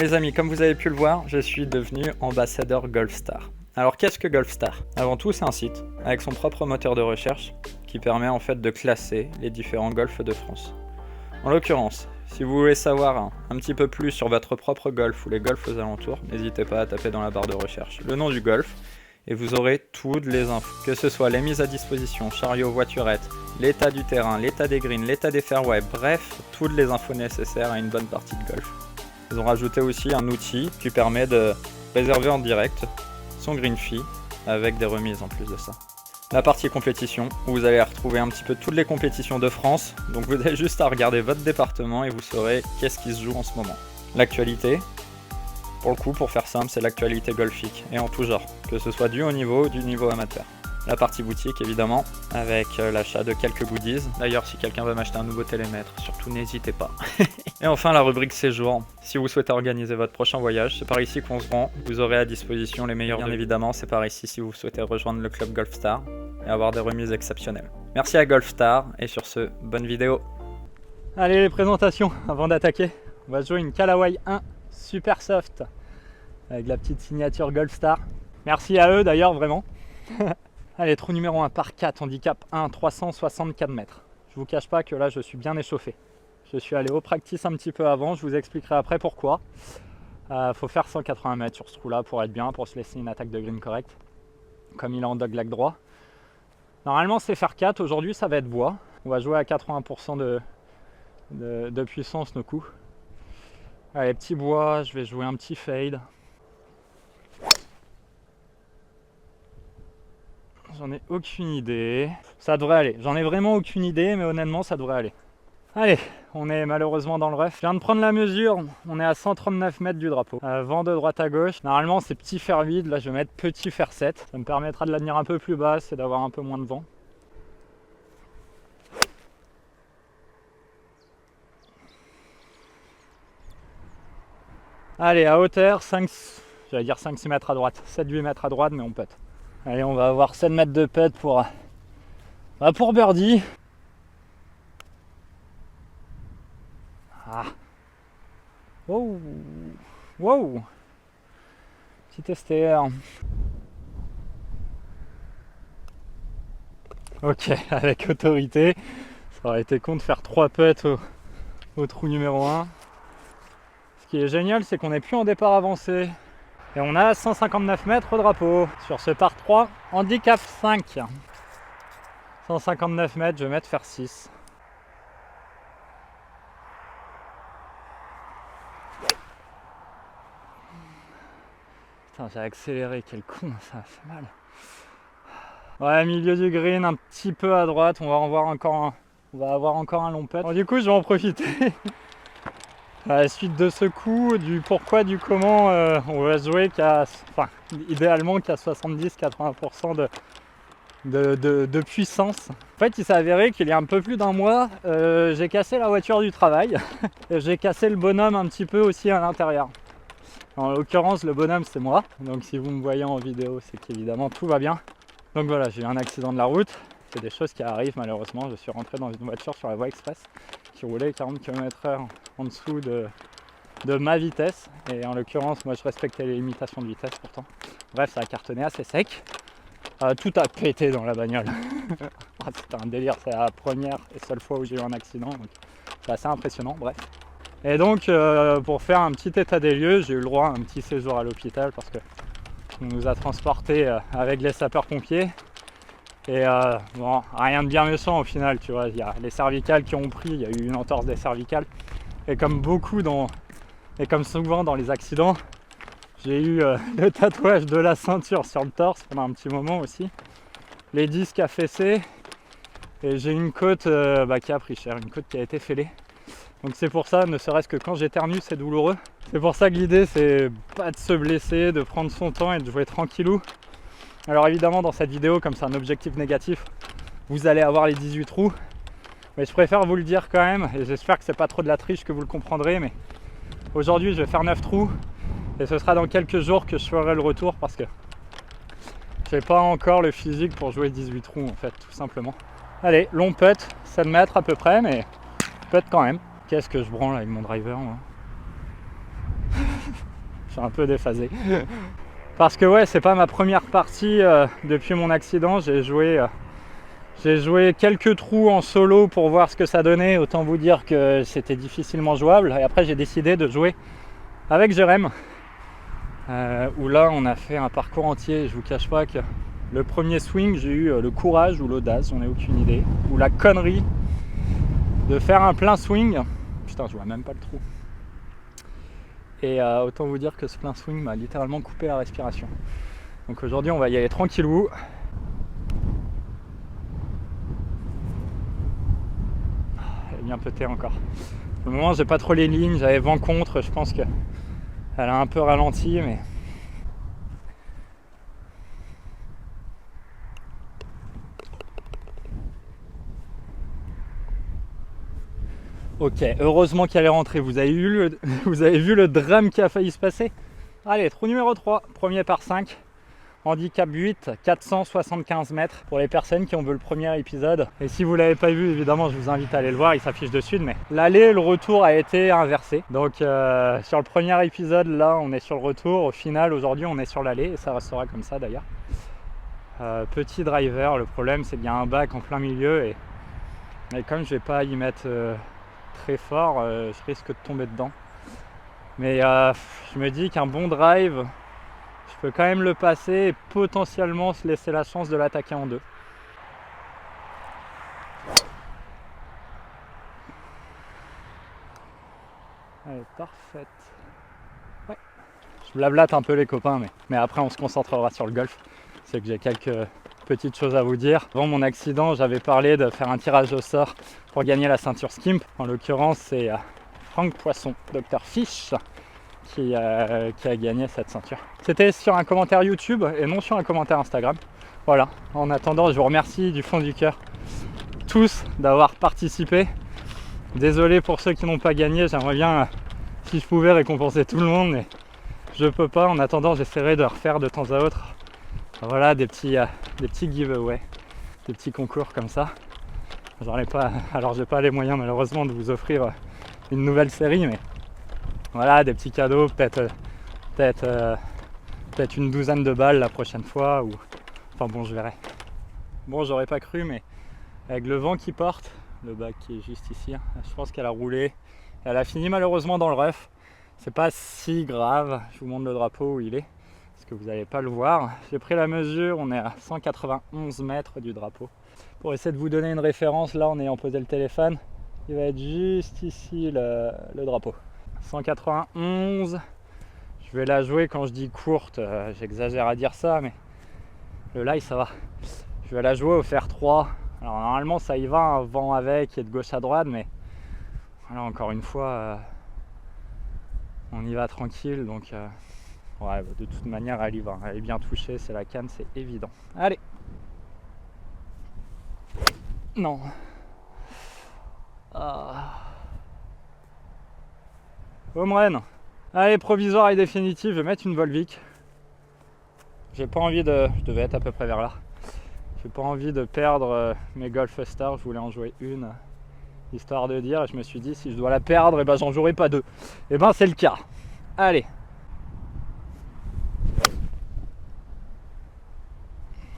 les amis, comme vous avez pu le voir, je suis devenu ambassadeur Golfstar. Alors qu'est-ce que Golfstar? Avant tout, c'est un site avec son propre moteur de recherche qui permet en fait de classer les différents golfs de France. En l'occurrence, si vous voulez savoir un petit peu plus sur votre propre golf ou les golfs aux alentours, n'hésitez pas à taper dans la barre de recherche le nom du golf et vous aurez toutes les infos. Que ce soit les mises à disposition, chariot, voiturette, l'état du terrain, l'état des greens, l'état des fairways, bref, toutes les infos nécessaires à une bonne partie de golf. Ils ont rajouté aussi un outil qui permet de réserver en direct son green fee avec des remises en plus de ça. La partie compétition, où vous allez retrouver un petit peu toutes les compétitions de France. Donc vous avez juste à regarder votre département et vous saurez qu'est-ce qui se joue en ce moment. L'actualité, pour le coup, pour faire simple, c'est l'actualité golfique et en tout genre, que ce soit du haut niveau ou du niveau amateur. La partie boutique évidemment, avec l'achat de quelques goodies. D'ailleurs, si quelqu'un veut m'acheter un nouveau télémètre, surtout n'hésitez pas. Et enfin la rubrique séjour. Si vous souhaitez organiser votre prochain voyage, c'est par ici qu'on se rend. Vous aurez à disposition les meilleurs bien évidemment, c'est par ici si vous souhaitez rejoindre le club Golfstar et avoir des remises exceptionnelles. Merci à Golfstar et sur ce, bonne vidéo. Allez les présentations, avant d'attaquer, on va jouer une Callaway 1 super soft avec la petite signature Golfstar. Merci à eux d'ailleurs vraiment. Allez, trou numéro 1 par 4, handicap 1, 364 mètres. Je vous cache pas que là je suis bien échauffé. Je suis allé au practice un petit peu avant, je vous expliquerai après pourquoi. Faut faire 180 mètres sur ce trou là pour être bien, pour se laisser une attaque de green correcte. Comme il est en dogleg droit. Normalement c'est faire 4, aujourd'hui ça va être bois. On va jouer à 80% de puissance nos coups. Allez, petit bois, je vais jouer un petit fade. J'en ai aucune idée. Ça devrait aller. J'en ai vraiment aucune idée, mais honnêtement, ça devrait aller. Allez, on est malheureusement dans le rough. Je viens de prendre la mesure. On est à 139 mètres du drapeau. Vent de droite à gauche. Normalement, c'est petit fer 8. Là, je vais mettre petit fer 7. Ça me permettra de la tenir un peu plus basse et d'avoir un peu moins de vent. Allez, à hauteur, j'allais dire 5-6 mètres à droite. 7-8 mètres à droite, mais on putt. Allez, on va avoir 7 mètres de putt pour birdie. Ah. Wow. Wow. Petit STR. Ok, avec autorité. Ça aurait été con de faire 3 putts au trou numéro 1. Ce qui est génial, c'est qu'on n'est plus en départ avancé. Et on a 159 mètres au drapeau. Sur ce par 3, handicap 5. 159 mètres, je vais mettre faire 6. Putain, j'ai accéléré, quel con, ça fait mal. Ouais, milieu du green, un petit peu à droite, on va avoir encore un long putt. Bon, du coup, je vais en profiter. À la suite de ce coup, du pourquoi, du comment, on va jouer idéalement qu'à 70-80% de puissance. En fait, il s'est avéré qu'il y a un peu plus d'un mois, j'ai cassé la voiture du travail et j'ai cassé le bonhomme un petit peu aussi à l'intérieur. En l'occurrence, le bonhomme, c'est moi. Donc si vous me voyez en vidéo, c'est qu'évidemment tout va bien. Donc voilà, j'ai eu un accident de la route. C'est des choses qui arrivent malheureusement. Je suis rentré dans une voiture sur la voie express qui roulait 40 km/h en dessous de ma vitesse. Et en l'occurrence, moi je respectais les limitations de vitesse pourtant. Bref, ça a cartonné assez sec. Tout a pété dans la bagnole. C'était un délire, c'est la première et seule fois où j'ai eu un accident. Donc c'est assez impressionnant, bref. Et donc pour faire un petit état des lieux, j'ai eu le droit à un petit séjour à l'hôpital parce que on nous a transportés avec les sapeurs-pompiers. Et bon, rien de bien méchant au final, tu vois, il y a les cervicales qui ont pris, il y a eu une entorse des cervicales. Et comme souvent dans les accidents, j'ai eu le tatouage de la ceinture sur le torse pendant un petit moment aussi. Les disques affaissés. Et j'ai une côte qui a pris cher, une côte qui a été fêlée. Donc c'est pour ça, ne serait-ce que quand j'éternue, c'est douloureux. C'est pour ça que l'idée, c'est pas de se blesser, de prendre son temps et de jouer tranquillou. Alors évidemment, dans cette vidéo, comme c'est un objectif négatif, vous allez avoir les 18 trous. Mais je préfère vous le dire quand même, et j'espère que c'est pas trop de la triche, que vous le comprendrez. Mais aujourd'hui, je vais faire 9 trous. Et ce sera dans quelques jours que je ferai le retour parce que j'ai pas encore le physique pour jouer 18 trous en fait, tout simplement. Allez, long putt, 7 mètres à peu près, mais putt quand même. Qu'est-ce que je branle avec mon driver moi. suis un peu déphasé. Parce que ouais, c'est pas ma première partie depuis mon accident. J'ai joué quelques trous en solo pour voir ce que ça donnait. Autant vous dire que c'était difficilement jouable. Et après, j'ai décidé de jouer avec Jérém. Où là, on a fait un parcours entier. Je vous cache pas que le premier swing, j'ai eu le courage ou l'audace, j'en ai aucune idée. Ou la connerie de faire un plein swing. Putain, je vois même pas le trou. Et autant vous dire que ce plein swing m'a littéralement coupé la respiration. Donc aujourd'hui, on va y aller tranquillou. Elle est bien petée encore. Pour le moment, j'ai pas trop les lignes, j'avais vent contre, je pense qu'elle a un peu ralenti, mais... Ok, heureusement qu'elle est rentrée. Vous avez vu le drame qui a failli se passer? Allez, trou numéro 3, premier par 5. Handicap 8, 475 mètres pour les personnes qui ont vu le premier épisode. Et si vous ne l'avez pas vu, évidemment, je vous invite à aller le voir, il s'affiche dessus. Mais l'aller et le retour a été inversé. Donc sur le premier épisode, là, on est sur le retour. Au final, aujourd'hui, on est sur l'aller et ça restera comme ça d'ailleurs. Petit driver, le problème, c'est qu'il y a un bac en plein milieu et comme je vais pas y mettre très fort, je risque de tomber dedans. Mais je me dis qu'un bon drive, je peux quand même le passer et potentiellement se laisser la chance de l'attaquer en deux. Elle est parfaite. Ouais. Je blablate un peu les copains, mais après on se concentrera sur le golf. C'est que j'ai quelques petites choses à vous dire. Avant mon accident, j'avais parlé de faire un tirage au sort pour gagner la ceinture Skimp. En l'occurrence, c'est Franck Poisson, Dr Fish, qui a gagné cette ceinture. C'était sur un commentaire YouTube et non sur un commentaire Instagram. Voilà, en attendant, je vous remercie du fond du cœur tous d'avoir participé. Désolé pour ceux qui n'ont pas gagné, j'aimerais bien, si je pouvais, récompenser tout le monde, mais je peux pas. En attendant, j'essaierai de refaire de temps à autre, voilà, des petits giveaways, des petits concours comme ça. J'en ai pas, alors j'ai pas les moyens malheureusement de vous offrir une nouvelle série, mais voilà, des petits cadeaux, peut-être une douzaine de balles la prochaine fois, ou enfin bon, je verrai. Bon, j'aurais pas cru, mais avec le vent qui porte, le bac qui est juste ici, je pense qu'elle a roulé. Elle a fini malheureusement dans le rough. C'est pas si grave. Je vous montre le drapeau où il est, parce que vous n'allez pas le voir. J'ai pris la mesure, on est à 191 mètres du drapeau. Pour essayer de vous donner une référence, là en ayant posé le téléphone, il va être juste ici le drapeau. 191. Je vais la jouer, quand je dis courte, j'exagère à dire ça, mais le lie ça va. Je vais la jouer au fer 3. Alors normalement ça y va, un vent avec et de gauche à droite, mais voilà, encore une fois, on y va tranquille, donc ouais, de toute manière elle y va. Elle est bien touchée, c'est la canne, c'est évident. Allez. Non. Home run. Allez, provisoire et définitive, je vais mettre une Volvic. J'ai pas envie de... Je devais être à peu près vers là. J'ai pas envie de perdre mes Golf Stars, je voulais en jouer une, histoire de dire, et je me suis dit si je dois la perdre, et ben j'en jouerai pas deux. Et ben c'est le cas. Allez.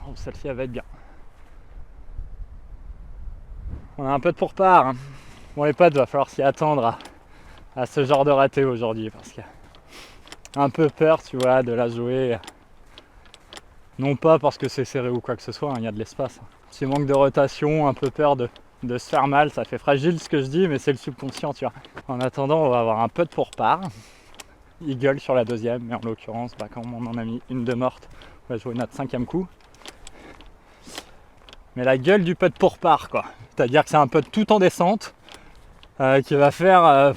Oh, celle-ci elle va être bien. On a un peu de pourpart. Hein. Bon les potes, va falloir s'y attendre à ce genre de raté aujourd'hui, parce que un peu peur, tu vois, de la jouer. Non pas parce que c'est serré ou quoi que ce soit, il y a de l'espace. Petit manque de rotation, un peu peur de se faire mal, ça fait fragile ce que je dis, mais c'est le subconscient, tu vois. En attendant, on va avoir un peu de pourpart. Eagle sur la deuxième, mais en l'occurrence, quand on en a mis une de morte, on va jouer notre 5e coup. Mais la gueule du putt pourpart, quoi. C'est-à-dire que c'est un putt tout en descente, qui va faire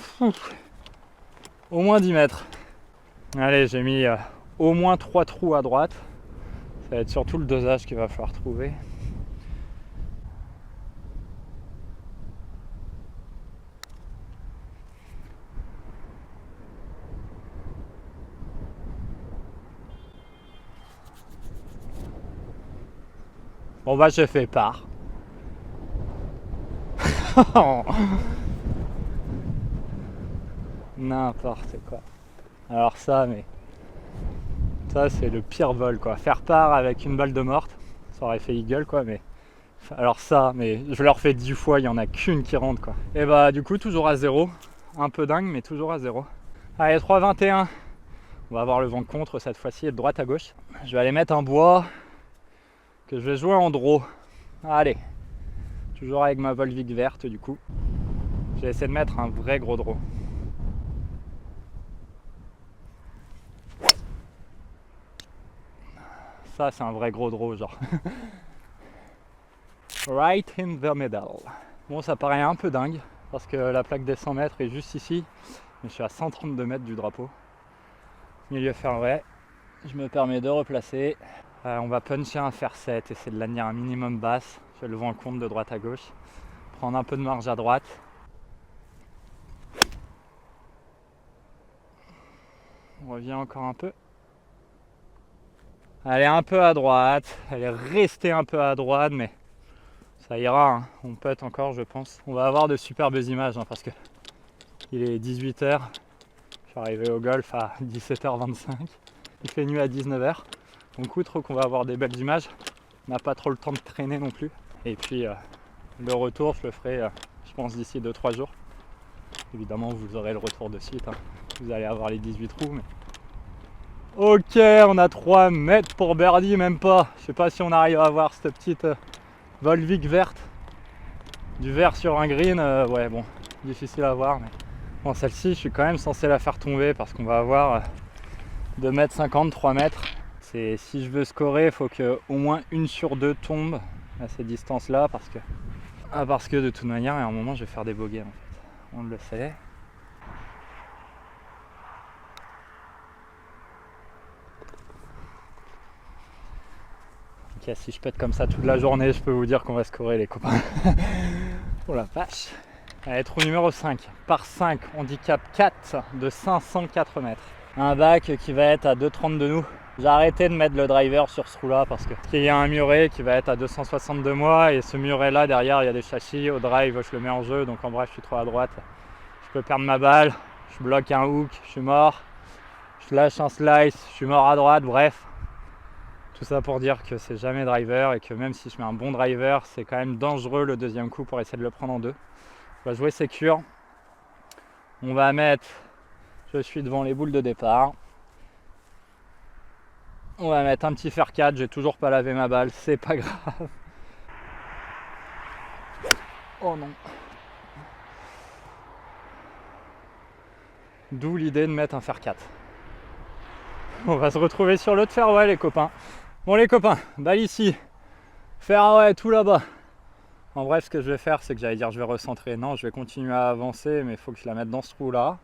au moins 10 mètres. Allez, j'ai mis au moins 3 trous à droite. Ça va être surtout le dosage qu'il va falloir trouver. Bon bah je fais part. N'importe quoi. Alors ça, mais Ça c'est le pire vol quoi. Faire part avec une balle de morte, ça aurait fait eagle quoi, mais alors ça, mais je leur fais 10 fois, il n'y en a qu'une qui rentre quoi. Et bah du coup toujours à 0. Un peu dingue mais toujours à 0. Allez 3,21. On va avoir le vent contre cette fois-ci et de droite à gauche. Je vais aller mettre un bois que je vais jouer en draw. Allez. Toujours avec ma Volvic verte du coup. Je vais essayer de mettre un vrai gros draw. Ça c'est un vrai gros draw genre. Right in the middle. Bon ça paraît un peu dingue parce que la plaque des 100 mètres est juste ici. Mais je suis à 132 mètres du drapeau. Milieu fairway. Je me permets de replacer. On va puncher un fer 7, essayer de l'amener un minimum basse. Je fais le vent compte de droite à gauche. Prendre un peu de marge à droite. On revient encore un peu. Elle est un peu à droite. Elle est restée un peu à droite, mais ça ira. Hein. On putt encore, je pense. On va avoir de superbes images hein, parce que il est 18h. Je suis arrivé au golf à 17h25. Il fait nuit à 19h. Donc outre qu'on va avoir des belles images, on n'a pas trop le temps de traîner non plus. Et puis le retour, je le ferai, je pense, d'ici 2-3 jours. Évidemment, vous aurez le retour de suite. Hein. Vous allez avoir les 18 trous. Mais... Ok, on a 3 mètres pour birdie, même pas. Je sais pas si on arrive à avoir cette petite Volvic verte. Du vert sur un green, ouais bon, difficile à voir. Mais... Bon, celle-ci, je suis quand même censé la faire tomber parce qu'on va avoir 2,50 m, 3 mètres. Si je veux scorer, il faut qu'au moins 1 sur 2 tombe à ces distances-là parce que de toute manière, à un moment, je vais faire des bogeys en fait. On le sait. Ok, si je pète comme ça toute la journée, je peux vous dire qu'on va scorer les copains. Oh la vache. Allez, trou numéro 5. Par 5, handicap 4 de 504 mètres. Un bac qui va être à 2,30 de nous. J'ai arrêté de mettre le driver sur ce trou là parce qu'il y a un muret qui va être à 260 de moi et ce muret là derrière il y a des châssis. Au drive je le mets en jeu, donc en bref je suis trop à droite. Je peux perdre ma balle, je bloque un hook, je suis mort. Je lâche un slice, je suis mort à droite, bref. Tout ça pour dire que c'est jamais driver et que même si je mets un bon driver, c'est quand même dangereux le deuxième coup pour essayer de le prendre en deux. On va jouer sécure. On va mettre, je suis devant les boules de départ. On va mettre un petit fer 4, j'ai toujours pas lavé ma balle, c'est pas grave. Oh non. D'où l'idée de mettre un fer 4. On va se retrouver sur l'autre fairway les copains. Bon les copains, balle ici. Fairway tout là-bas. En bref, ce que je vais faire, c'est que j'allais dire je vais recentrer. Non, je vais continuer à avancer, mais il faut que je la mette dans ce trou là.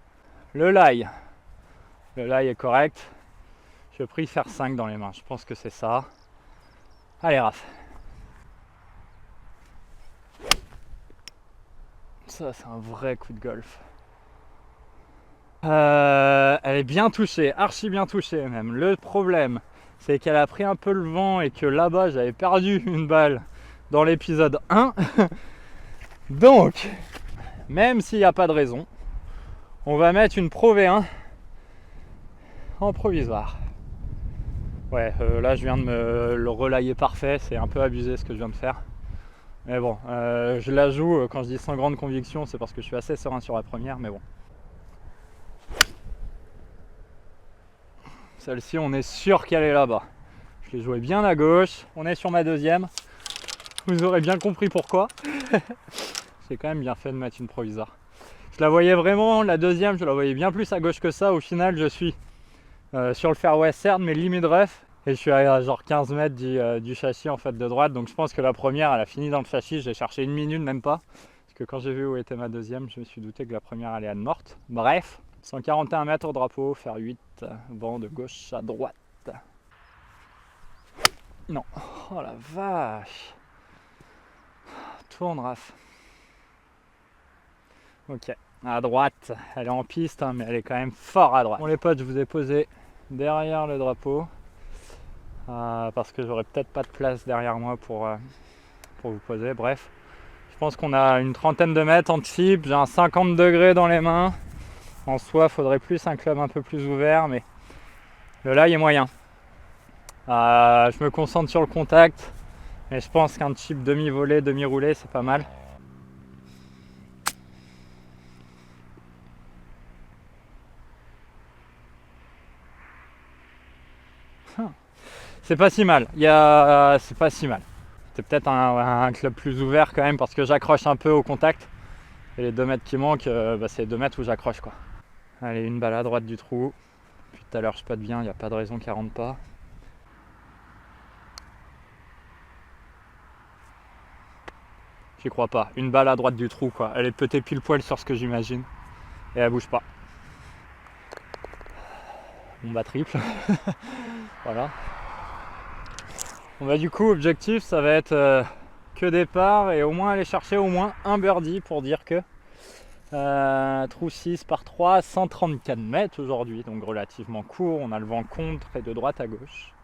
Le lie. Le lie est correct. Je prie faire 5 dans les mains, je pense que c'est ça. Allez Raph. Ça c'est un vrai coup de golf. Elle est bien touchée, archi bien touchée même. Le problème c'est qu'elle a pris un peu le vent et que là-bas j'avais perdu une balle dans l'épisode 1. Donc, même s'il n'y a pas de raison, on va mettre une Pro V1 en provisoire. Ouais, là je viens de me le relayer parfait, c'est un peu abusé ce que je viens de faire. Mais bon, je la joue, quand je dis sans grande conviction, c'est parce que je suis assez serein sur la première, mais bon. Celle-ci, on est sûr qu'elle est là-bas. Je l'ai jouée bien à gauche, on est sur ma deuxième. Vous aurez bien compris pourquoi. J'ai quand même bien fait de mettre une provisoire. Je la voyais vraiment, la deuxième, je la voyais bien plus à gauche que ça. Au final, je suis sur le fairway certes, mais limite rough. Et je suis à genre 15 mètres du châssis en fait de droite. Donc je pense que la première, elle a fini dans le châssis. J'ai cherché une minute, même pas. Parce que quand j'ai vu où était ma deuxième, je me suis douté que la première allait à morte. Bref, 141 mètres au drapeau, faire 8, vent de gauche à droite. Non, oh la vache. Tourne Raph. Ok, à droite, elle est en piste, hein, mais elle est quand même fort à droite. Bon les potes, je vous ai posé derrière le drapeau. Parce que j'aurais peut-être pas de place derrière moi pour vous poser. Bref, je pense qu'on a une trentaine de mètres en chip. J'ai un 50 degrés dans les mains. En soi, il faudrait plus un club un peu plus ouvert, mais le lie est moyen. Je me concentre sur le contact, mais je pense qu'un chip demi-volé, demi-roulé, c'est pas mal. C'est pas si mal, c'est pas si mal. C'est peut-être un club plus ouvert quand même parce que j'accroche un peu au contact. Et les 2 mètres qui manquent, c'est les 2 mètres où j'accroche quoi. Allez, une balle à droite du trou. Puis tout à l'heure je patte bien, il n'y a pas de raison qu'elle rentre pas. J'y crois pas. Une balle à droite du trou quoi. Elle est peut-être pile poil sur ce que j'imagine. Et elle bouge pas. Bon bah triple. Voilà. Bon bah du coup objectif ça va être que départ et au moins aller chercher au moins un birdie pour dire que trou 6 par 3, 134 mètres aujourd'hui, donc relativement court. On a le vent contre et de droite à gauche.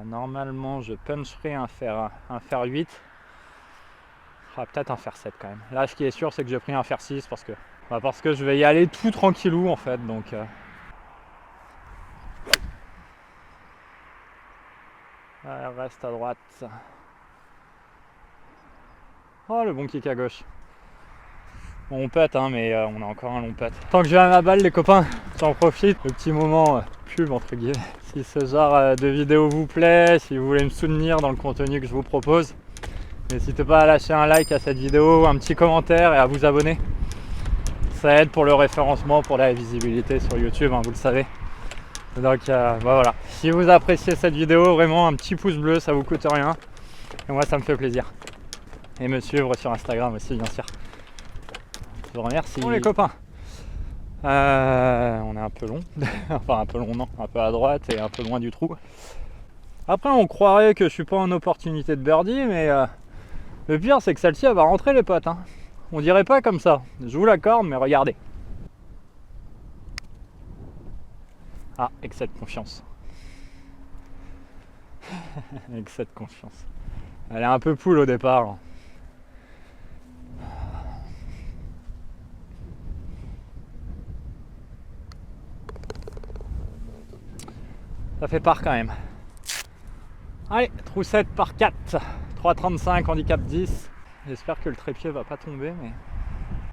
Normalement je puncherai un fer 8. Peut-être un fer 7 quand même. Là ce qui est sûr c'est que j'ai pris un fer 6 parce que je vais y aller tout tranquillou en fait. Donc reste à droite. Oh le bon kick à gauche. Bon, on pète hein, mais on a encore un long pète. Tant que j'ai à ma balle les copains, j'en profite. Le petit moment pub entre guillemets. Si ce genre de vidéo vous plaît, si vous voulez me soutenir dans le contenu que je vous propose, n'hésitez pas à lâcher un like à cette vidéo, un petit commentaire et à vous abonner. Ça aide pour le référencement, pour la visibilité sur YouTube, hein, vous le savez. Donc voilà. Si vous appréciez cette vidéo, vraiment un petit pouce bleu, ça vous coûte rien. Et moi ça me fait plaisir. Et me suivre sur Instagram aussi bien sûr. Je vous remercie. Bon les copains. On est un peu long. Enfin un peu long non, un peu à droite et un peu loin du trou. Après on croirait que je suis pas en opportunité de birdie, mais le pire c'est que celle-ci elle va rentrer les potes. Hein. On dirait pas comme ça. Je vous l'accorde, mais regardez. Ah, excès de confiance. Excès de confiance. Elle est un peu poule au départ. Ça fait part quand même. Allez, trou 7 par 4. 3,35, handicap 10. J'espère que le trépied va pas tomber, mais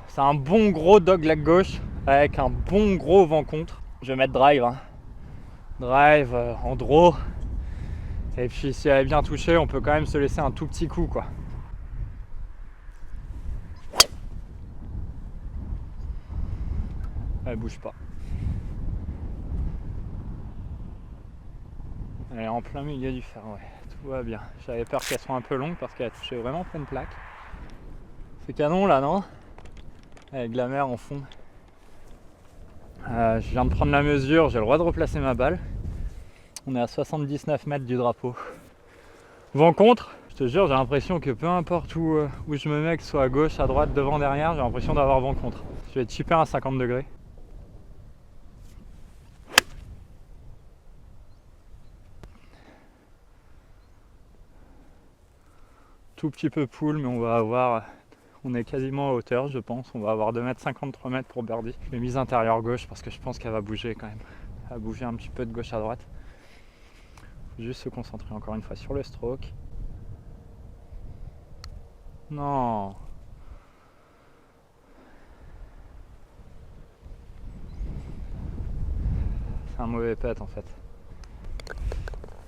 c'est un bon gros dogleg gauche avec un bon gros vent contre. Je vais mettre drive. Hein. Drive en draw. Et puis si elle est bien touchée, on peut quand même se laisser un tout petit coup quoi. Elle bouge pas. Elle est en plein milieu du fer, ouais. Tout va bien. J'avais peur qu'elle soit un peu longue parce qu'elle a touché vraiment pleine plaque. C'est canon là, non? Avec de la mer en fond. Je viens de prendre la mesure, j'ai le droit de replacer ma balle. On est à 79 mètres du drapeau. Vent contre, je te jure, j'ai l'impression que peu importe où je me mets, que ce soit à gauche, à droite, devant, derrière, j'ai l'impression d'avoir vent contre. Je vais chipper à 50 degrés. Tout petit peu poule, mais on est quasiment à hauteur je pense. On va avoir 2 mètres 53 mètres pour birdie. Je l'ai mise intérieur gauche parce que je pense qu'elle va bouger quand même. Elle va bouger un petit peu de gauche à droite. Faut juste se concentrer encore une fois sur le stroke. Non. C'est un mauvais putt en fait.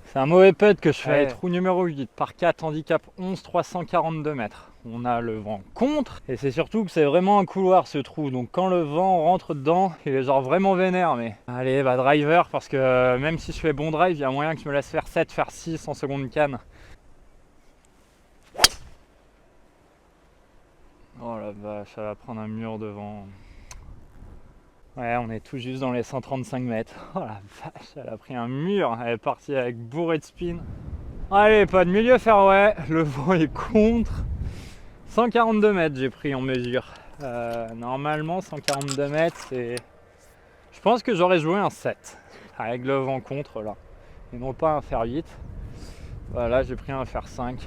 C'est un mauvais putt que je fais. Trou numéro 8 par 4, handicap 11, 342 mètres. On a le vent contre et c'est surtout que c'est vraiment un couloir ce trou. Donc quand le vent rentre dedans, il est genre vraiment vénère. Mais allez, bah driver parce que même si je fais bon drive, il y a moyen que je me laisse faire 7, faire 6 en seconde canne. Oh la vache, ça va prendre un mur de vent. Ouais, on est tout juste dans les 135 mètres. Oh la vache, elle a pris un mur. Elle est partie avec bourré de spin. Allez, pas de milieu fairway. Le vent est contre. 142 mètres j'ai pris en mesure. Normalement, 142 mètres, c'est... Je pense que j'aurais joué un 7. Avec le vent contre, là. Et non pas un fer 8. Voilà, j'ai pris un fer 5.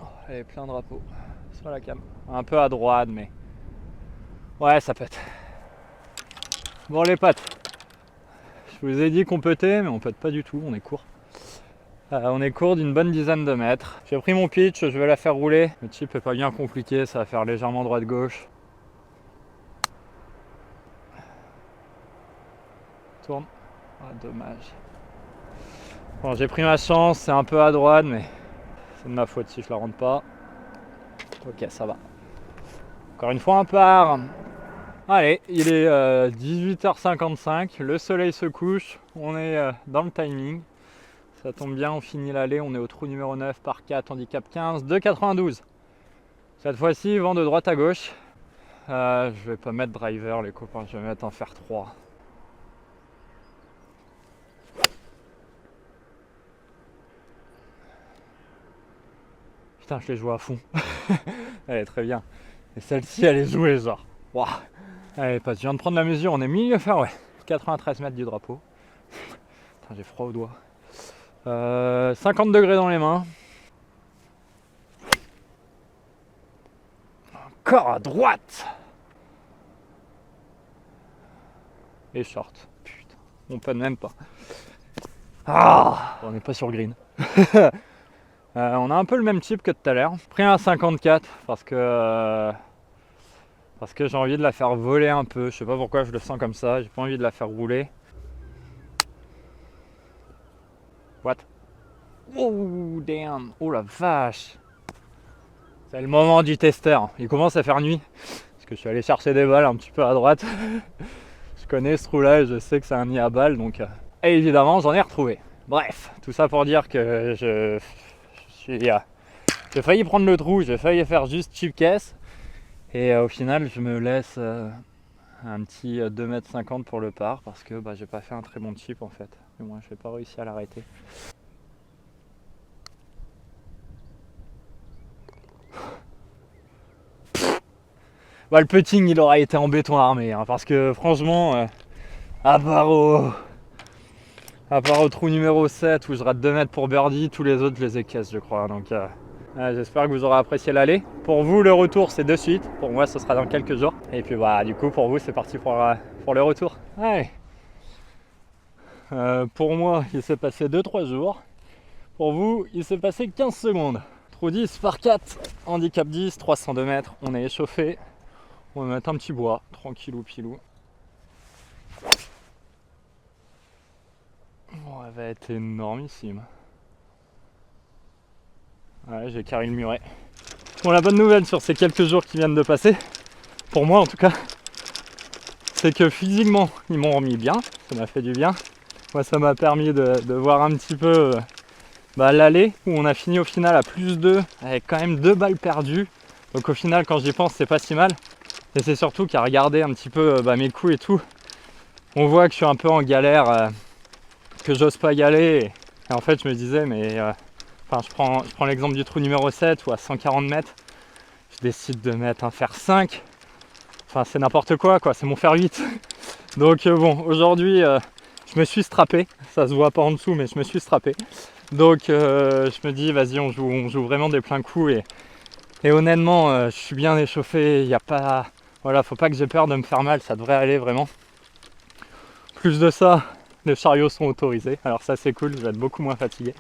Oh, elle est plein drapeau. Sur la cam. Un peu à droite, mais... Ouais, ça pète. Bon les potes, je vous ai dit qu'on puttait, mais on pute pas du tout, on est court. On est court d'une bonne dizaine de mètres. J'ai pris mon pitch, je vais la faire rouler. Le chip est pas bien compliqué, ça va faire légèrement droite-gauche. Tourne. Ah, dommage. Bon, j'ai pris ma chance, c'est un peu à droite, mais c'est de ma faute si je la rentre pas. Ok, ça va. Encore une fois un par. Allez, il est 18h55, le soleil se couche, on est dans le timing. Ça tombe bien, on finit l'allée, on est au trou numéro 9 par 4, handicap 15, 2,92. Cette fois-ci, vent de droite à gauche. Je vais pas mettre driver les copains, je vais mettre un fer 3. Putain, je les joue à fond. Elle est très bien. Et celle-ci, elle est jouée genre. Waouh. Allez, je viens de prendre la mesure, on est milieu fairway. 93 mètres du drapeau. Putain, j'ai froid aux doigts. 50 degrés dans les mains. Encore à droite. Et short. Putain, on peine même pas. Ah, on n'est pas sur le green. On a un peu le même type que tout à l'heure. Pris un 54 parce que j'ai envie de la faire voler un peu. Je sais pas pourquoi je le sens comme ça. J'ai pas envie de la faire rouler. What? Oh damn. Oh la vache. C'est le moment du testeur. Il commence à faire nuit. Parce que je suis allé chercher des balles un petit peu à droite. Je connais ce trou là et je sais que c'est un nid à balles. Donc et évidemment j'en ai retrouvé. Bref, tout ça pour dire que j'ai failli prendre le trou. J'ai failli faire juste chip caisse. Et au final je me laisse un petit 2,50 m pour le par. Parce que j'ai pas fait un très bon chip en fait. Et moi j'ai pas réussi à l'arrêter. Le putting il aura été en béton armé hein, parce que franchement à part au trou numéro 7 où je rate 2 mètres pour birdie, tous les autres je les ai caisse je crois. Donc j'espère que vous aurez apprécié l'aller. Pour vous le retour c'est de suite, pour moi ce sera dans quelques jours. Et puis du coup pour vous c'est parti pour le retour. Allez. Pour moi il s'est passé 2-3 jours. Pour vous il s'est passé 15 secondes. Trou 10 par 4, handicap 10, 302 mètres, on est échauffé. On va mettre un petit bois, tranquillou pilou. Bon, elle va être énormissime. Ouais, j'ai carré le muret. Bon, la bonne nouvelle sur ces quelques jours qui viennent de passer, pour moi en tout cas, c'est que physiquement, ils m'ont remis bien. Ça m'a fait du bien. Moi, ça m'a permis de voir un petit peu l'allée où on a fini au final à plus 2 avec quand même 2 balles perdues. Donc au final, quand j'y pense, c'est pas si mal. Et c'est surtout qu'à regarder un petit peu mes coups et tout, on voit que je suis un peu en galère, que j'ose pas y aller. Et en fait, je me disais, mais je prends l'exemple du trou numéro 7 où à 140 mètres, je décide de mettre un fer 5. Enfin, c'est n'importe quoi, c'est mon fer 8. Donc bon, aujourd'hui, je me suis strappé. Ça se voit pas en dessous, mais je me suis strappé. Donc je me dis, vas-y, on joue vraiment des pleins coups. Et honnêtement, je suis bien échauffé. Il n'y a pas... Voilà, faut pas que j'ai peur de me faire mal, ça devrait aller vraiment. Plus de ça, les chariots sont autorisés, alors ça c'est cool, je vais être beaucoup moins fatigué.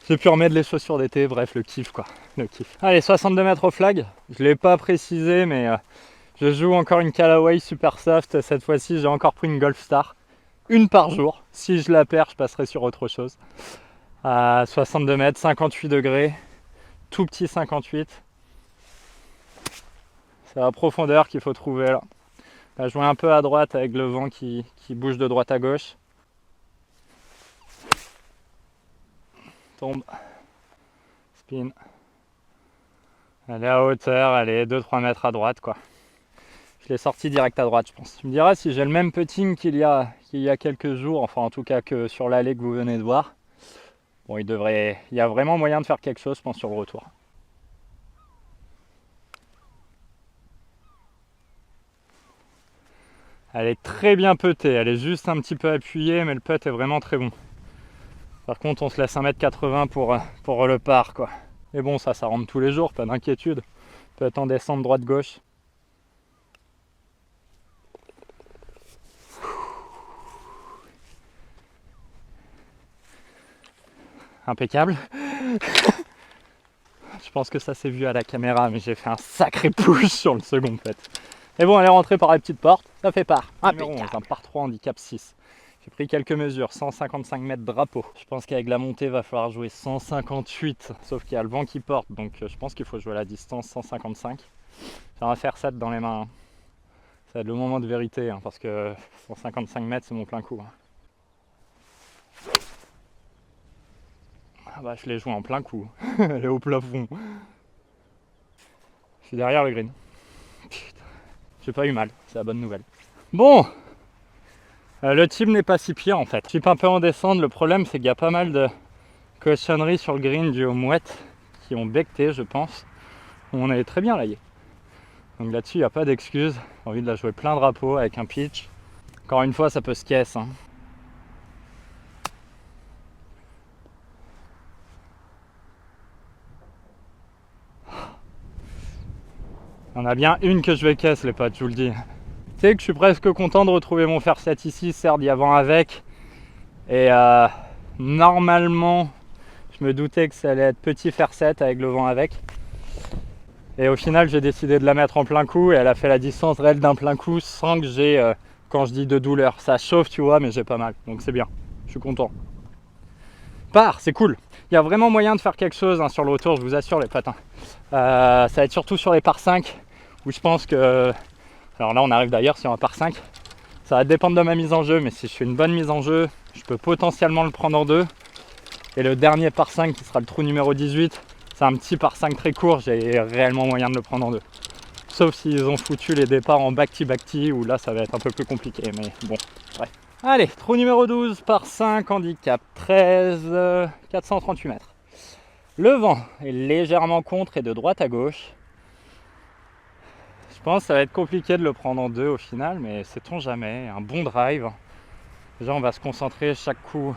J'ai pu remettre les chaussures d'été, bref, le kiff quoi, le kiff. Allez, 62 mètres au flag, je l'ai pas précisé, mais je joue encore une Callaway super soft. Cette fois-ci, j'ai encore pris une Golf Star, une par jour. Si je la perds, je passerai sur autre chose. À 62 mètres, 58 degrés, tout petit 58. C'est la profondeur qu'il faut trouver là. Là, je jouer un peu à droite avec le vent qui bouge de droite à gauche. Tombe. Spin. Elle est à hauteur, elle est 2-3 mètres à droite quoi. Je l'ai sorti direct à droite je pense. Tu me diras si j'ai le même putting qu'il y a quelques jours, enfin en tout cas que sur l'allée que vous venez de voir. Bon, il y a vraiment moyen de faire quelque chose je pense sur le retour. Elle est très bien putée, elle est juste un petit peu appuyée, mais le putt est vraiment très bon. Par contre, on se laisse 1,80 m pour le par, quoi. Et bon, ça rentre tous les jours, pas d'inquiétude. Peut-être en descente droite-gauche. impeccable. Je pense que ça s'est vu à la caméra, mais j'ai fait un sacré push sur le second putt. Et bon, elle est rentrée par la petite porte, ça fait par. Numéro 11, un par 3 handicap 6. J'ai pris quelques mesures, 155 mètres drapeau. Je pense qu'avec la montée, il va falloir jouer 158, sauf qu'il y a le vent qui porte, donc je pense qu'il faut jouer à la distance 155. J'aimerais faire 7 dans les mains. Ça va être le moment de vérité, parce que 155 mètres, c'est mon plein coup. Ah bah, je l'ai joué en plein coup. Elle est au plafond. Je suis derrière le green. Putain. J'ai pas eu mal, c'est la bonne nouvelle. Bon, le chip n'est pas si pire en fait. Chip un peu en descente, le problème c'est qu'il y a pas mal de cochonneries sur le green dues aux mouettes qui ont becté, je pense. On est très bien laillé. Donc là-dessus, il n'y a pas d'excuse. J'ai envie de la jouer plein drapeau avec un pitch. Encore une fois, ça peut se caisse. Il y en a bien une que je vais caisse, les potes, je vous le dis. Tu sais que je suis presque content de retrouver mon fer 7 ici, certes, il y a vent avec. Et normalement, je me doutais que ça allait être petit fer 7 avec le vent avec. Et au final, j'ai décidé de la mettre en plein coup et elle a fait la distance réelle d'un plein coup sans que j'ai, quand je dis de douleur, ça chauffe, tu vois, mais j'ai pas mal. Donc c'est bien, je suis content. C'est cool. Il y a vraiment moyen de faire quelque chose sur le retour, je vous assure les potes. Ça va être surtout sur les par 5 où je pense que... Alors là, on arrive d'ailleurs sur un par 5. Ça va dépendre de ma mise en jeu, mais si je fais une bonne mise en jeu, je peux potentiellement le prendre en deux. Et le dernier par 5 qui sera le trou numéro 18, c'est un petit par 5 très court, j'ai réellement moyen de le prendre en deux. Sauf s'ils ont foutu les départs en back-to-back-to, où là ça va être un peu plus compliqué, mais bon, bref. Allez, trou numéro 12 par 5, handicap 13, 438 mètres. Le vent est légèrement contre et de droite à gauche. Je pense que ça va être compliqué de le prendre en deux au final, mais sait-on jamais, un bon drive. Déjà on va se concentrer chaque coup,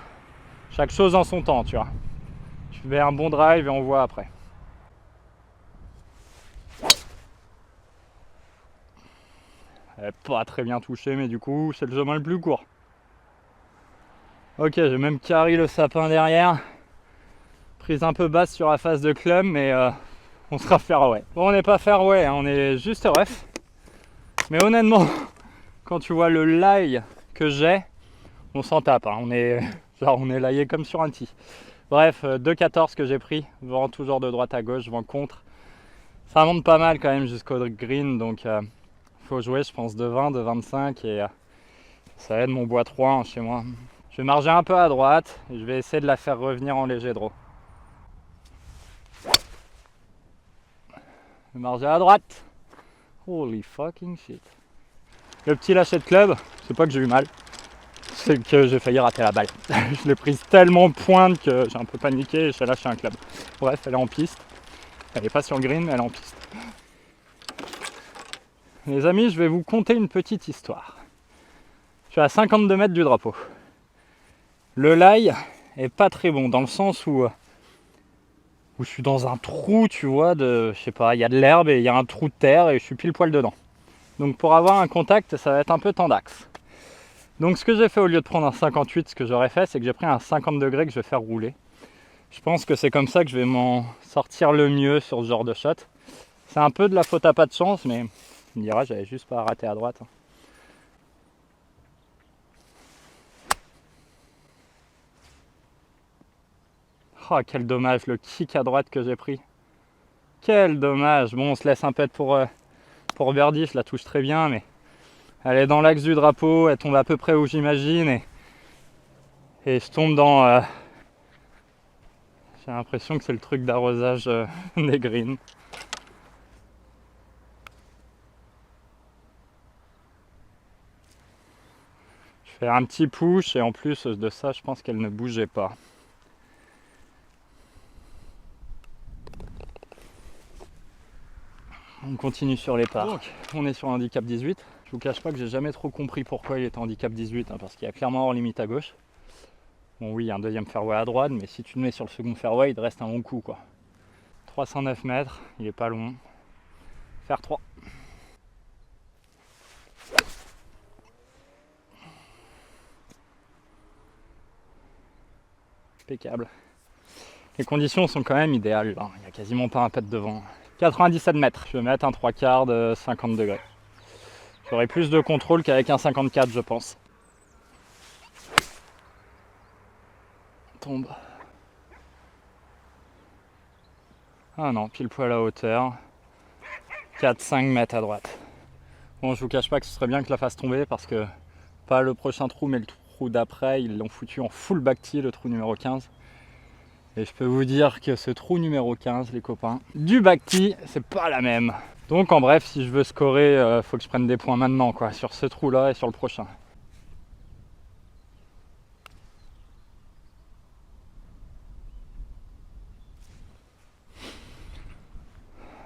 chaque chose en son temps, tu vois. Je fais un bon drive et on voit après. Elle n'est pas très bien touchée, mais du coup c'est le chemin le plus court. Ok, j'ai même carré le sapin derrière. Prise un peu basse sur la face de club, mais on sera fairway. Bon, on n'est pas fairway, on est juste ref. Mais honnêtement, quand tu vois le lie que j'ai, on s'en tape. On est laillé comme sur un tee. Bref, 2,14 que j'ai pris, vent toujours de droite à gauche, vent contre. Ça monte pas mal quand même jusqu'au green, donc faut jouer, je pense, de 20, de 25 et ça aide mon bois 3 chez moi. Je vais marger un peu à droite et je vais essayer de la faire revenir en léger draw. Je vais marger à droite. Holy fucking shit. Le petit lâcher de club, c'est pas que j'ai eu mal, c'est que j'ai failli rater la balle. Je l'ai prise tellement pointe que j'ai un peu paniqué et j'ai lâché un club. Bref, elle est en piste. Elle n'est pas sur le green, mais elle est en piste. Les amis, je vais vous conter une petite histoire. Je suis à 52 mètres du drapeau. Le lie est pas très bon dans le sens où je suis dans un trou, tu vois, je sais pas, il y a de l'herbe et il y a un trou de terre et je suis pile poil dedans. Donc pour avoir un contact, ça va être un peu tendax. Donc ce que j'ai fait au lieu de prendre un 58, ce que j'aurais fait, c'est que j'ai pris un 50 degrés que je vais faire rouler. Je pense que c'est comme ça que je vais m'en sortir le mieux sur ce genre de shot. C'est un peu de la faute à pas de chance, mais tu me diras, j'avais juste pas raté à droite. Oh, quel dommage, le kick à droite que j'ai pris. Quel dommage. Bon, on se laisse un peu pour birdie, je la touche très bien, mais elle est dans l'axe du drapeau, elle tombe à peu près où j'imagine, et je tombe dans... J'ai l'impression que c'est le truc d'arrosage des greens. Je fais un petit push, et en plus de ça, je pense qu'elle ne bougeait pas. On continue sur les parts. Donc, on est sur un handicap 18. Je vous cache pas que j'ai jamais trop compris pourquoi il est handicap 18, parce qu'il y a clairement hors limite à gauche. Bon oui, il y a un deuxième fairway à droite, mais si tu le mets sur le second fairway, il te reste un long coup, quoi. 309 mètres, il est pas long. Faire 3. Impeccable. Les conditions sont quand même idéales là. Il n'y a quasiment pas un pet de vent. 97 mètres, je vais mettre un 3/4 de 50 degrés. J'aurai plus de contrôle qu'avec un 54 je pense. Tombe. Ah non, pile poil à hauteur. 4-5 mètres à droite. Bon, je vous cache pas que ce serait bien que je la fasse tomber parce que pas le prochain trou mais le trou d'après, ils l'ont foutu en full bacti, le trou numéro 15. Et je peux vous dire que ce trou numéro 15, les copains, du bacti, c'est pas la même. Donc en bref, si je veux scorer, faut que je prenne des points maintenant quoi, sur ce trou là et sur le prochain.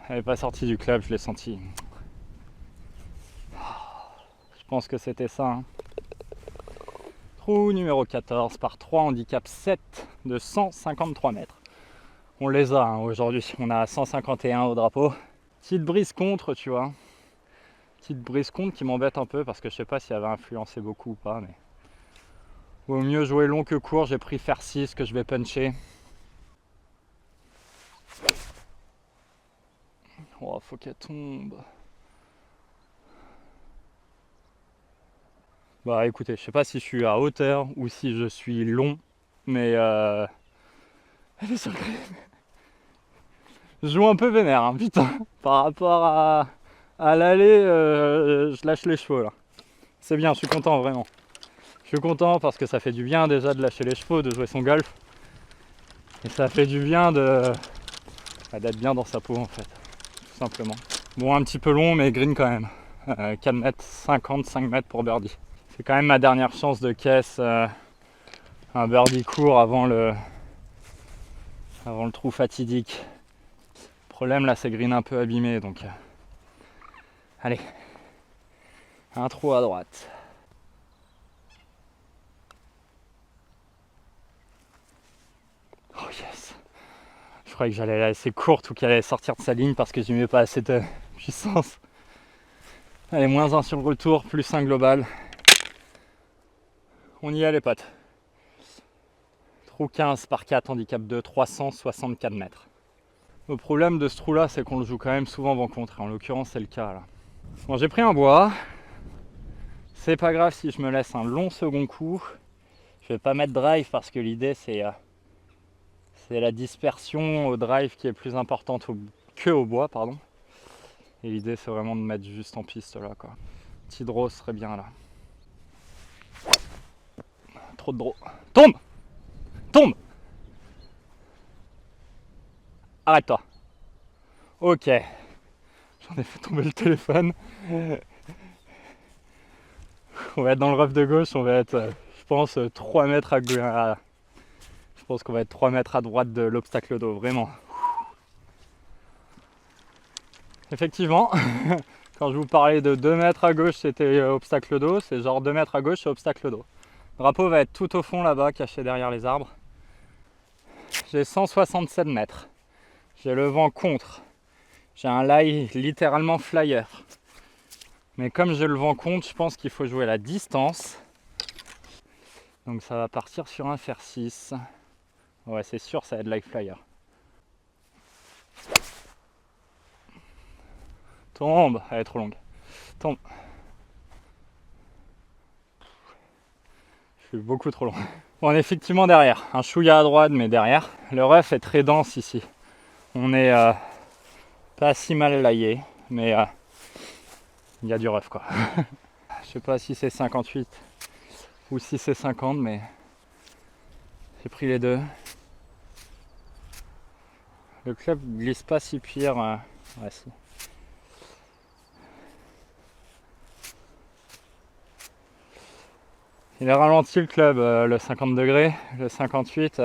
Elle n'est pas sortie du club, je l'ai senti. Je pense que c'était ça. Hein. Trou numéro 14 par 3, handicap 7 de 153 mètres. On les a hein, aujourd'hui, on a 151 au drapeau. Petite brise contre, tu vois. Petite brise contre qui m'embête un peu parce que je sais pas si elle va influencer beaucoup ou pas. Mais vaut mieux jouer long que court, j'ai pris fer 6 que je vais puncher. Oh, faut qu'elle tombe. Bah écoutez, je sais pas si je suis à hauteur ou si je suis long, mais elle est sur le green. Je joue un peu vénère, hein, putain. Par rapport à l'aller, je lâche les chevaux là. C'est bien, je suis content vraiment. Je suis content parce que ça fait du bien déjà de lâcher les chevaux, de jouer son golf. Et ça fait du bien d'être bien dans sa peau en fait, tout simplement. Bon, un petit peu long, mais green quand même. 4 mètres 50, 5 mètres pour birdie. C'est quand même ma dernière chance de caisse. Un birdie court avant le trou fatidique. Le problème là, c'est green un peu abîmé, donc allez, un trou à droite. Oh yes. Je croyais que j'allais la laisser courte ou qu'elle allait sortir de sa ligne parce que je n'y mets pas assez de puissance. Allez, moins 1 sur le retour, plus 1 global. On y est les potes. Trou 15 par 4, handicap 2, 364 mètres. Le problème de ce trou là, c'est qu'on le joue quand même souvent vent contre. Et en l'occurrence, c'est le cas là. Bon, j'ai pris un bois. C'est pas grave si je me laisse un long second coup. Je vais pas mettre drive parce que l'idée c'est la dispersion au drive qui est plus importante que au bois, pardon. Et l'idée c'est vraiment de mettre juste en piste là quoi. Petit draw serait bien là. Trop de draw. Tombe! Tombe! Arrête-toi. Ok. J'en ai fait tomber le téléphone. On va être dans le rough de gauche, on va être, je pense, 3 mètres à gauche. Je pense qu'on va être 3 mètres à droite de l'obstacle d'eau, vraiment. Effectivement, quand je vous parlais de 2 mètres à gauche, c'était obstacle d'eau, c'est genre 2 mètres à gauche, c'est obstacle d'eau. Le drapeau va être tout au fond là-bas, caché derrière les arbres. J'ai 167 mètres. J'ai le vent contre. J'ai un lie littéralement flyer. Mais comme j'ai le vent contre, je pense qu'il faut jouer la distance. Donc ça va partir sur un fer 6. Ouais, c'est sûr, ça va être lie flyer. Tombe, elle est trop longue. Tombe. Je suis beaucoup trop long. Bon, on est effectivement derrière. Un chouïa à droite, mais derrière. Le rough est très dense ici. On est pas si mal laillé, mais il y a du rough quoi. Je sais pas si c'est 58 ou si c'est 50, mais j'ai pris les deux. Le club glisse pas si pire. Ouais, si. Il est ralenti le club, le 50 degrés, le 58.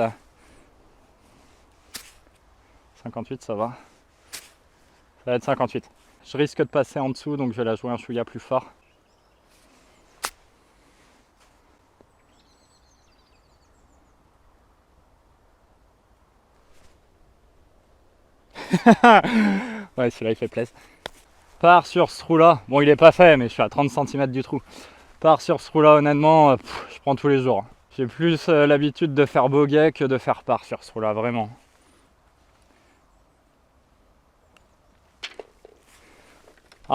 58 ça va. Ça va être 58. Je risque de passer en dessous, donc je vais la jouer un chouïa plus fort. Ouais, celui-là il fait plaisir. Pars sur ce trou là. Bon, il est pas fait, mais je suis à 30 cm du trou. Pars sur ce trou là, honnêtement, je prends tous les jours. J'ai plus l'habitude de faire bogey que de faire part sur ce trou là, vraiment.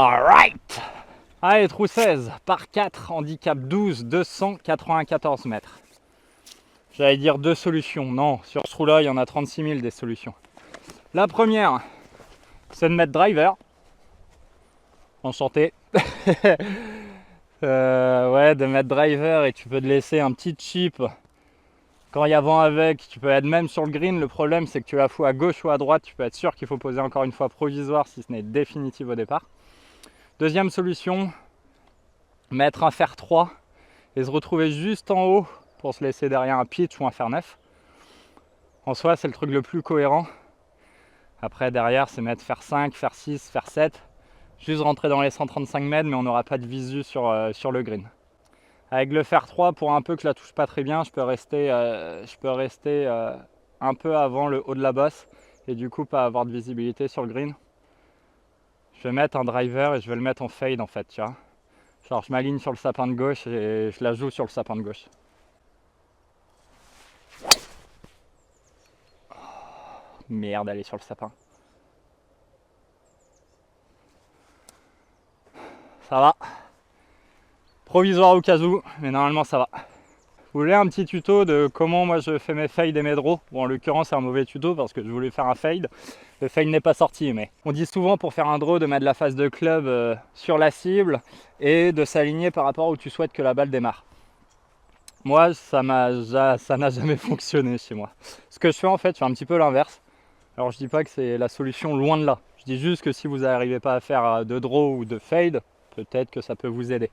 Alright. Allez, trou 16, par 4, handicap 12, 294 mètres. J'allais dire deux solutions. Non, sur ce trou-là, il y en a 36 000 des solutions. La première, c'est de mettre driver. Enchanté. Ouais, de mettre driver et tu peux te laisser un petit chip. Quand il y a vent avec, tu peux être même sur le green. Le problème, c'est que tu la fous à gauche ou à droite. Tu peux être sûr qu'il faut poser encore une fois provisoire si ce n'est définitif au départ. Deuxième solution, mettre un fer 3 et se retrouver juste en haut pour se laisser derrière un pitch ou un fer 9. En soi, c'est le truc le plus cohérent. Après, derrière, c'est mettre fer 5, fer 6, fer 7. Juste rentrer dans les 135 mètres, mais on n'aura pas de visu sur le green. Avec le fer 3, pour un peu que je la touche pas très bien, je peux rester un peu avant le haut de la bosse et du coup pas avoir de visibilité sur le green. Je vais mettre un driver et je vais le mettre en fade en fait, tu vois. Genre je m'aligne sur le sapin de gauche et je la joue sur le sapin de gauche. Oh, merde, elle est sur le sapin. Ça va. Provisoire au cas où, mais normalement ça va. Vous voulez un petit tuto de comment moi je fais mes fades et mes draws? Bon, en l'occurrence c'est un mauvais tuto parce que je voulais faire un fade. Le fade n'est pas sorti, mais on dit souvent pour faire un draw de mettre la face de club sur la cible et de s'aligner par rapport où tu souhaites que la balle démarre. Moi ça n'a jamais fonctionné chez moi. Ce que je fais en fait, je fais un petit peu l'inverse. Alors je dis pas que c'est la solution, loin de là. Je dis juste que si vous n'arrivez pas à faire de draw ou de fade, peut-être que ça peut vous aider.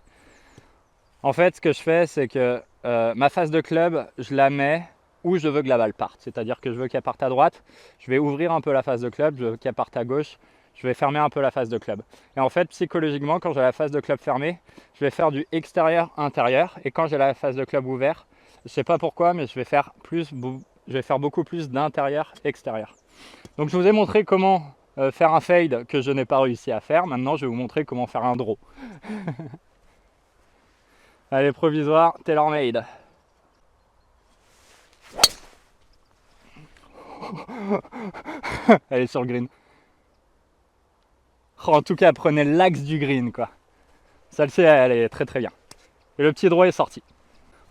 En fait, ce que je fais, c'est que ma face de club, je la mets où je veux que la balle parte. C'est-à-dire que je veux qu'elle parte à droite, je vais ouvrir un peu la face de club, je veux qu'elle parte à gauche, je vais fermer un peu la face de club. Et en fait, psychologiquement, quand j'ai la face de club fermée, je vais faire du extérieur-intérieur. Et quand j'ai la face de club ouverte, je ne sais pas pourquoi, mais je vais faire beaucoup plus d'intérieur-extérieur. Donc je vous ai montré comment faire un fade que je n'ai pas réussi à faire. Maintenant, je vais vous montrer comment faire un draw. Allez, provisoire, tailor-made. Elle est sur le green. Oh, en tout cas, prenez l'axe du green, quoi. Celle-ci, elle est très très bien. Et le petit draw est sorti.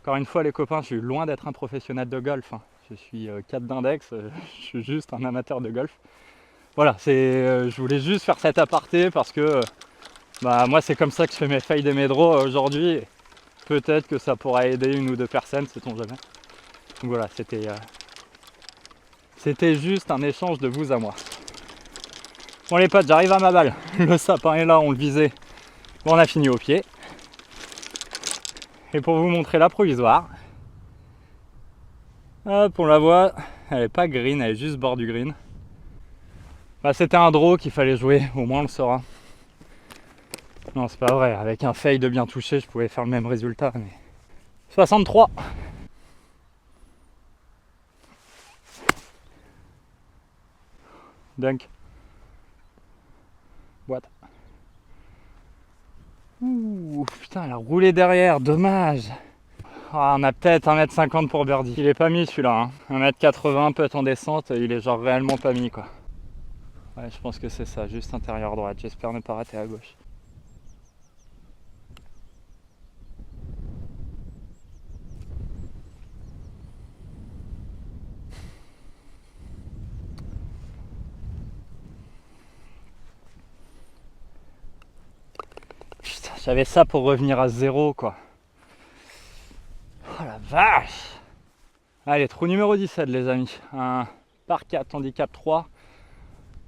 Encore une fois, les copains, je suis loin d'être un professionnel de golf. Hein. Je suis 4 d'index, je suis juste un amateur de golf. Voilà, je voulais juste faire cet aparté parce que moi, c'est comme ça que je fais mes fades et mes draws aujourd'hui. Peut-être que ça pourra aider une ou deux personnes, sait-on jamais. Donc voilà, c'était juste un échange de vous à moi. Bon les potes, j'arrive à ma balle. Le sapin est là, on le visait. Bon, on a fini au pied. Et pour vous montrer la provisoire, hop, on la voit, elle est pas green, elle est juste bord du green. C'était un draw qu'il fallait jouer, au moins on le saura. Non, c'est pas vrai, avec un fade bien touché, je pouvais faire le même résultat. Mais 63. Dunk. Boîte. Ouh, putain, elle a roulé derrière, dommage. On a peut-être 1m50 pour birdie. Il est pas mis celui-là, hein. 1m80 peut être en descente, il est genre réellement pas mis quoi. Ouais, je pense que c'est ça, juste intérieur droite. J'espère ne pas rater à gauche. Putain, j'avais ça pour revenir à 0 quoi. Oh la vache! Allez, trou numéro 17 les amis. Un par 4, handicap 3,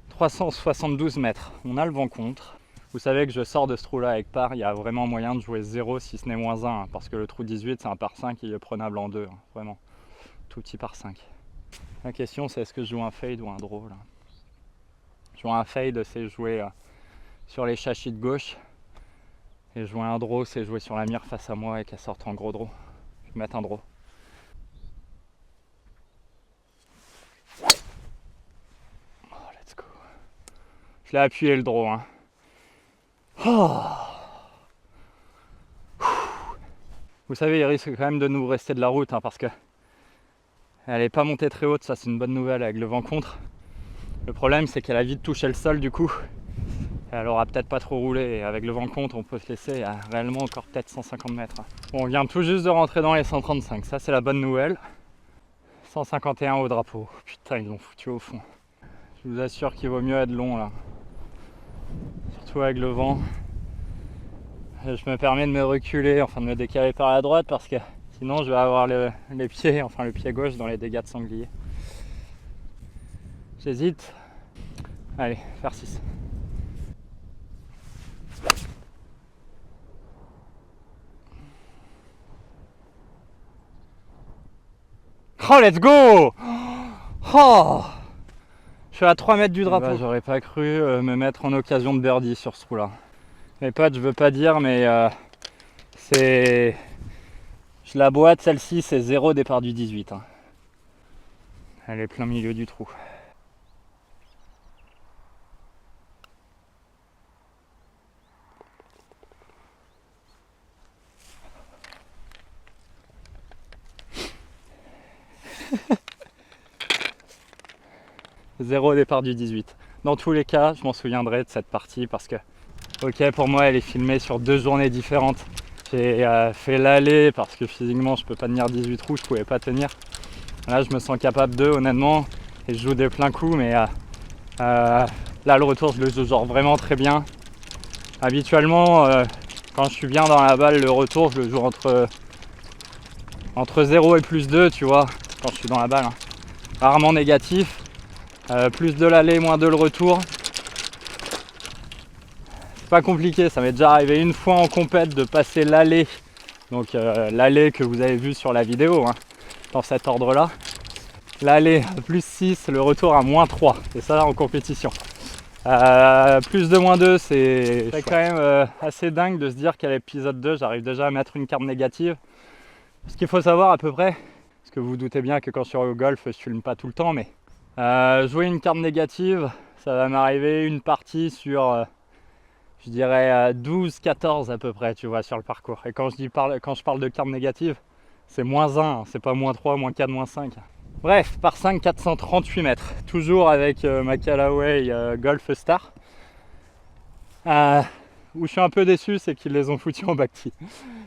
372 mètres. On a le vent contre. Vous savez que je sors de ce trou là avec par, il y a vraiment moyen de jouer 0 si ce n'est moins 1, hein, parce que le trou 18 c'est un par 5 et il est prenable en 2, hein, vraiment. Tout petit par 5. La question c'est est-ce que je joue un fade ou un draw là. Jouer un fade c'est jouer sur les châssis de gauche. Et jouer un draw c'est jouer sur la mire face à moi et qu'elle sorte en gros draw. Je vais mettre un draw. Oh let's go. Je l'ai appuyé le draw hein. Oh. Vous savez, il risque quand même de nous rester de la route hein, parce que elle n'est pas montée très haute, ça c'est une bonne nouvelle avec le vent contre. Le problème c'est qu'elle a vite touché le sol du coup. Elle aura peut-être pas trop roulé et avec le vent contre on peut se laisser réellement encore peut-être 150 mètres. Bon, on vient tout juste de rentrer dans les 135, ça c'est la bonne nouvelle. 151 au drapeau, putain ils l'ont foutu au fond. Je vous assure qu'il vaut mieux être long là. Surtout avec le vent. Et je me permets de me reculer, enfin de me décaler par la droite parce que sinon je vais avoir les pieds, enfin le pied gauche dans les dégâts de sanglier. J'hésite. Allez, faire 6. Oh, let's go! Oh! Je suis à 3 mètres du drapeau. Bah, j'aurais pas cru me mettre en occasion de birdie sur ce trou-là. Mes potes, je veux pas dire, mais c'est... Je la boite, celle-ci, c'est 0 départ du 18. Hein. Elle est plein milieu du trou. Zéro départ du 18. Dans tous les cas, je m'en souviendrai de cette partie parce que, ok, pour moi, elle est filmée sur 2 journées différentes. J'ai fait l'aller parce que physiquement, je peux pas tenir 18 trous, je pouvais pas tenir. Là, je me sens capable de, honnêtement, et je joue des pleins coups, mais là, le retour, je le joue genre vraiment très bien. Habituellement, quand je suis bien dans la balle, le retour, je le joue entre 0 et plus 2, tu vois, quand je suis dans la balle. Hein. Rarement négatif. Plus de l'aller, moins de le retour. C'est pas compliqué, ça m'est déjà arrivé une fois en compète de passer l'aller. Donc l'aller que vous avez vu sur la vidéo, hein, dans cet ordre-là. L'aller à plus 6, le retour à moins 3. C'est ça en compétition. Plus de moins 2, c'est quand même assez dingue de se dire qu'à l'épisode 2, j'arrive déjà à mettre une carte négative. Ce qu'il faut savoir à peu près, parce que vous vous doutez bien que quand je suis au golf, je filme pas tout le temps, mais jouer une carte négative, ça va m'arriver une partie sur, je dirais 12-14 à peu près, tu vois, sur le parcours. Et quand je parle de carte négative, c'est moins 1, c'est pas moins 3, moins 4, moins 5. Bref, par 5, 438 mètres. Toujours avec ma Callaway Golf Star. Où je suis un peu déçu, c'est qu'ils les ont foutus en back-tee.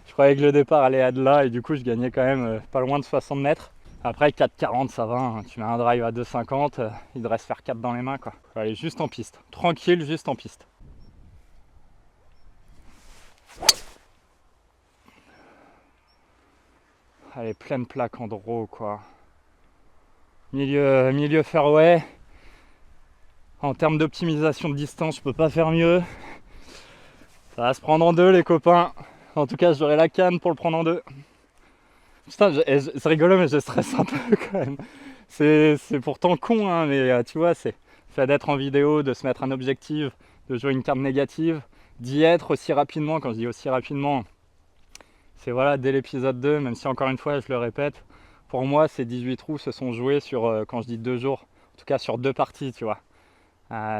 Je croyais que le départ allait à de là et du coup je gagnais quand même pas loin de 60 mètres. Après 4,40 ça va, hein. Tu mets un drive à 2,50, il devrait se faire 4 dans les mains quoi. Faut aller juste en piste, tranquille, juste en piste. Allez, pleine plaque en draw quoi. Milieu fairway. En termes d'optimisation de distance, je peux pas faire mieux. Ça va se prendre en deux les copains. En tout cas j'aurai la canne pour le prendre en deux. Putain, c'est rigolo mais je stresse un peu quand même. C'est pourtant con hein, mais tu vois, c'est le fait d'être en vidéo, de se mettre un objectif, de jouer une carte négative, d'y être aussi rapidement. Quand je dis aussi rapidement, c'est voilà, dès l'épisode 2, même si encore une fois je le répète, pour moi ces 18 trous se sont joués sur, quand je dis 2 jours, en tout cas sur 2 parties, tu vois.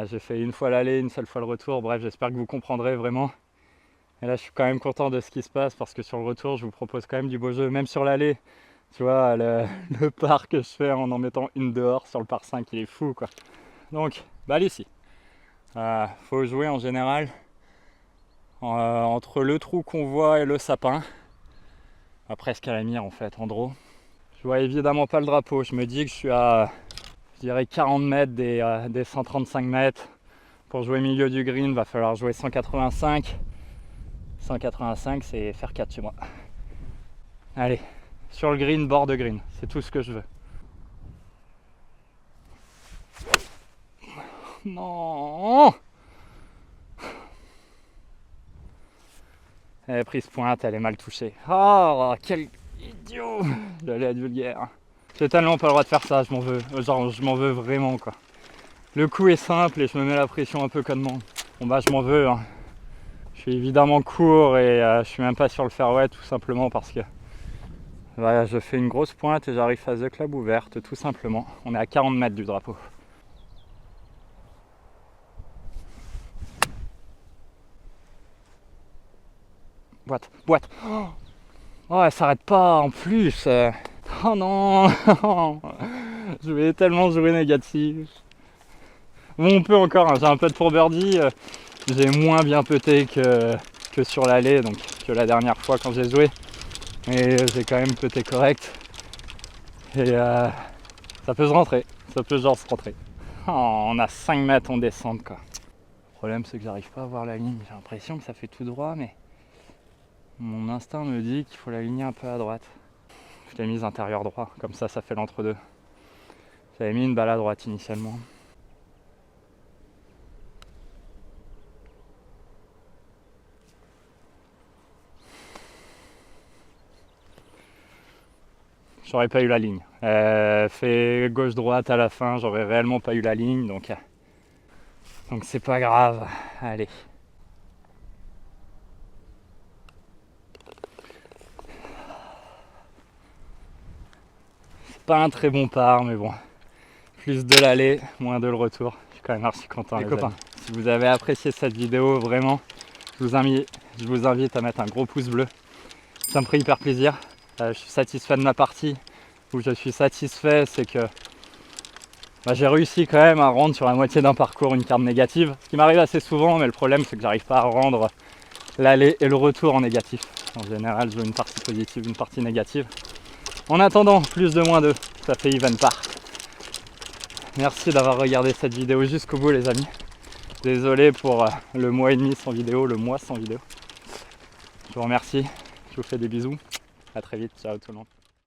J'ai fait une fois l'aller, une seule fois le retour, bref j'espère que vous comprendrez vraiment. Et là je suis quand même content de ce qui se passe parce que sur le retour je vous propose quand même du beau jeu, même sur l'aller. Tu vois, le par que je fais en mettant une dehors sur le par 5, il est fou quoi. Donc, balle ici. Faut jouer en général entre le trou qu'on voit et le sapin. Presque à la mire en fait, en draw. Je vois évidemment pas le drapeau, je me dis que je suis à, je dirais 40 mètres des 135 mètres. Pour jouer milieu du green, va falloir jouer 185. 185, c'est faire 4 chez moi. Allez, sur le green, bord de green, c'est tout ce que je veux. Non! Elle est prise pointe, elle est mal touchée. Oh, quel idiot! J'allais être vulgaire. J'ai tellement pas le droit de faire ça, je m'en veux. Genre, je m'en veux vraiment quoi. Le coup est simple et je me mets la pression un peu connement. Bon bah, je m'en veux. Hein. Je suis évidemment court et je suis même pas sur le fairway tout simplement parce que voilà, je fais une grosse pointe et j'arrive face de club ouverte tout simplement. On est à 40 mètres du drapeau. Boîte. Oh, elle s'arrête pas en plus. Oh non. Je vais tellement jouer négatif. Bon, on peut encore, hein. J'ai un putt pour birdie. J'ai moins bien puté que sur l'allée, donc que la dernière fois quand j'ai joué. Mais j'ai quand même puté correct. Et ça peut se rentrer, ça peut genre se rentrer. Oh, on a 5 mètres, on descend quoi. Le problème c'est que j'arrive pas à voir la ligne. J'ai l'impression que ça fait tout droit, mais mon instinct me dit qu'il faut l'aligner un peu à droite. Je l'ai mise intérieur droit, comme ça fait l'entre-deux. J'avais mis une balle à droite initialement. J'aurais pas eu la ligne. Fait gauche-droite à la fin, j'aurais réellement pas eu la ligne, donc c'est pas grave. Allez. C'est pas un très bon par, mais bon. Plus de l'aller, moins de le retour. Je suis quand même archi content les copains. Si vous avez apprécié cette vidéo, vraiment, je vous invite à mettre un gros pouce bleu. Ça me ferait hyper plaisir. Je suis satisfait de ma partie. Où je suis satisfait, c'est que j'ai réussi quand même à rendre sur la moitié d'un parcours une carte négative. Ce qui m'arrive assez souvent, mais le problème c'est que j'arrive pas à rendre l'aller et le retour en négatif. En général, je veux une partie positive, une partie négative. En attendant, plus de moins 2, ça fait even par. Merci d'avoir regardé cette vidéo jusqu'au bout les amis. Désolé pour le mois et demi sans vidéo, le mois sans vidéo. Je vous remercie, je vous fais des bisous. À très vite, ciao tout le monde.